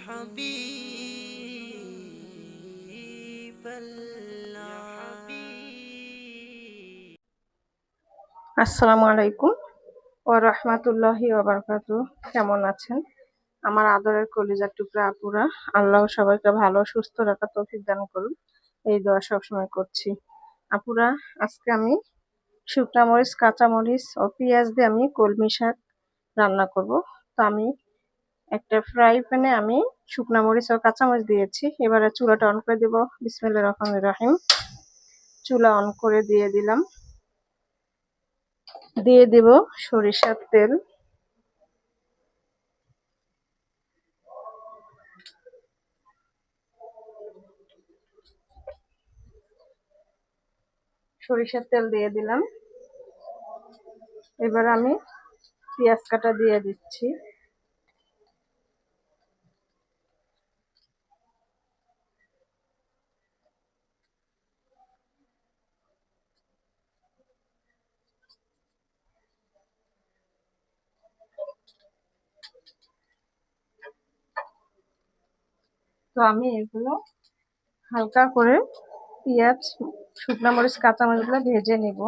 حبيب الله আসসালামু আলাইকুম ওয়া রাহমাতুল্লাহি ওয়া বারাকাতুহু। কেমন আছেন আমার আদরের কলিজার টুকরা আপুরা? আল্লাহ সবাইকে ভালো সুস্থ রাখার তৌফিক দান করুন, এই দোয়া সবসময় করছি। আপুরা, আজকে আমি শুকনা মরিচ, কাঁচা মরিচ ও পেঁয়াজ দিয়ে আমি কলমি শাক রান্না করব। তো আমি একটা ফ্রাই প্যানে আমি শুকনা মরিচ ও কাঁচা মরিচ দিয়েছি। এবারে চুলাটা অন করে দেব। বিসমিল্লাহির রহমানির রহিম। চুলা অন করে দিয়ে দিলাম। দিয়ে দেব সরিষার তেল। সরিষার তেল দিয়ে দিলাম। এবার আমি পেঁয়াজ কাটা দিয়ে দিচ্ছি। তো আমি এগুলো হালকা করে পেঁয়াজ, শুকনা মরিচ, কাঁচা মরিচগুলো ভেজে নিব।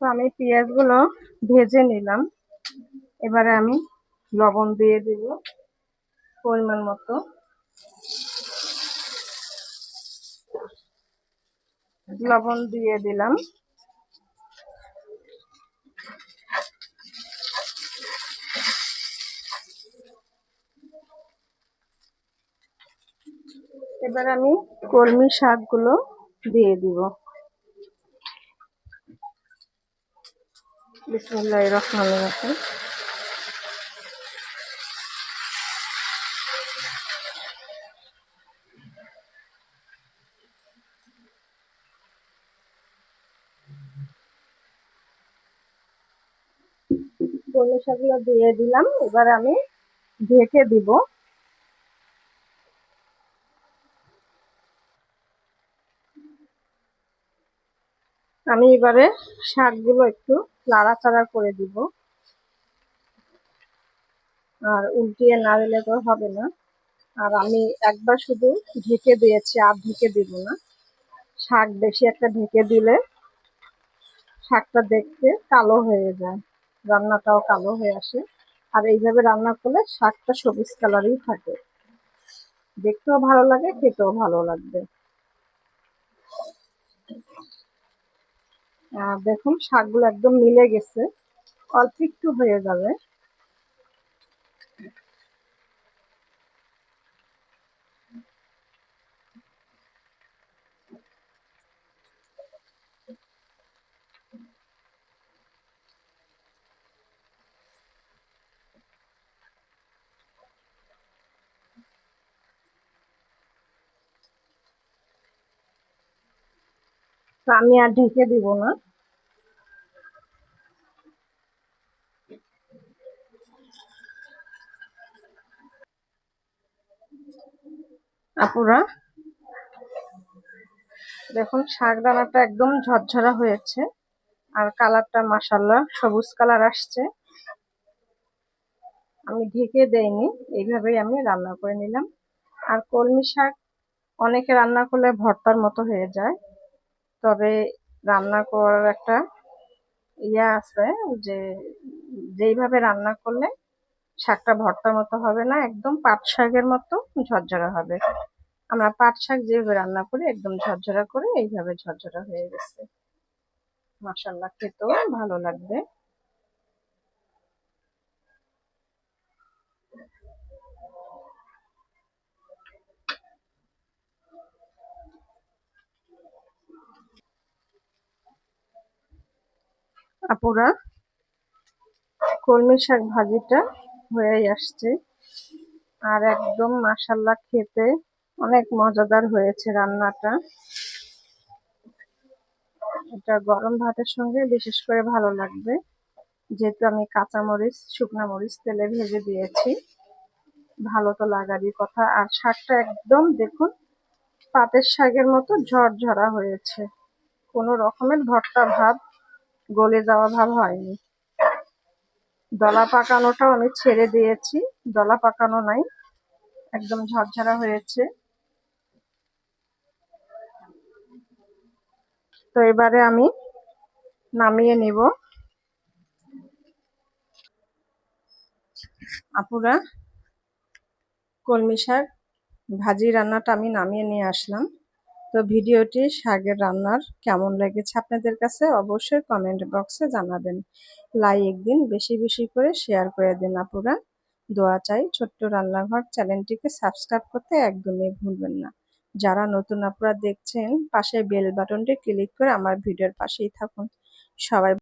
তো আমি পেঁয়াজগুলো ভেজে নিলাম। এবারে আমি লবণ দিয়ে দিব পরিমাণ মতো। লবণ দিয়ে দিলাম। এবার আমি কলমি শাকগুলো দিয়ে দিব। বিসমিল্লাহির রহমানির রহিম। কলমি শাকগুলো দিয়ে দিলাম। এবার আমি ঢেকে দিব। আমি এবারে শাকগুলো একটু নাড়াচাড়া করে দিব, আর উল্টিয়ে না দিলে তো হবে না। আর আমি একবার শুধু ঢেকে দিয়েছি, আর ঢেকে দিব না। শাক বেশি একটা ঢেকে দিলে শাকটা দেখতে কালো হয়ে যায়, রান্নাটাও কালো হয়ে আসে। আর এইভাবে রান্না করলে শাকটা সবুজ কালারই থাকে, দেখতেও ভালো লাগে, খেতেও ভালো লাগবে। আর দেখুন শাকগুলো একদম মিলে গেছে, অল্প একটু হয়ে যাবে। তো আমি আর ঢেকে দিব না। আপুরা দেখুন শাক রান্নাটা একদম ঝরঝরা হয়েছে, আর কালারটা মাশাআল্লাহ সবুজ কালার আসছে। আমি ঢেকে দেইনি, এইভাবেই আমি রান্না করে নিলাম। আর কলমি শাক অনেকে রান্না করলে ভর্তার মতো হয়ে যায়, তবে রান্না করার একটা ইয়া আছে যে যেইভাবে রান্না করলে শাকটা ভর্তার মতো হবে না, একদম পাট শাকের মতো ঝরঝরা হবে। আমরা পাট শাক যেভাবে রান্না করি একদম ঝরঝরা করে, এইভাবে ঝরঝরা হয়ে গেছে। মাশাআল্লাহ, খেতেও ভালো লাগবে। আপুরা কলমি শাক ভাজিটা হয়েই আসছে। আর একদম মাশাআল্লাহ খেতে অনেক মজাদার হয়েছে রান্নাটা। এটা গরম ভাতের সঙ্গে বিশেষ করে ভালো লাগবে, যেহেতু আমি কাঁচামরিচ শুকনা মরিচ তেলে ভেজে দিয়েছি। ভালো তো লাগারই কথা। আর শাকটা একদম দেখুন পাটের শাকের মতো ঝরঝরা হয়েছে, কোনো রকমের ভর্তা ভাব গলে যাওয়া ভাব হয়নি। দলা পাকানোটাও আমি ছেড়ে দিয়েছি, দলা পাকানো নাই, একদম ঝরঝরা হয়েছে। তো এবারে আমি নামিয়ে নিব। আপুরা, কলমি শাক ভাজি রান্নাটা আমি নামিয়ে নিয়ে আসলাম। তো ভিডিওটি শাকের রান্নার কেমন লেগেছে আপনাদের কাছে অবশ্যই কমেন্ট বক্সে জানাবেন। লাইক দিন, বেশি বেশি করে শেয়ার করে দিন আপুরা। দোয়া চাই। ছোট্ট রান্নাঘর চ্যানেলটিকে সাবস্ক্রাইব করতে একদমই ভুলবেন না। যারা নতুন আপুরা দেখছেন পাশে বেল বাটনটি ক্লিক করে আমার ভিডিওর পাশেই থাকুন। সবাই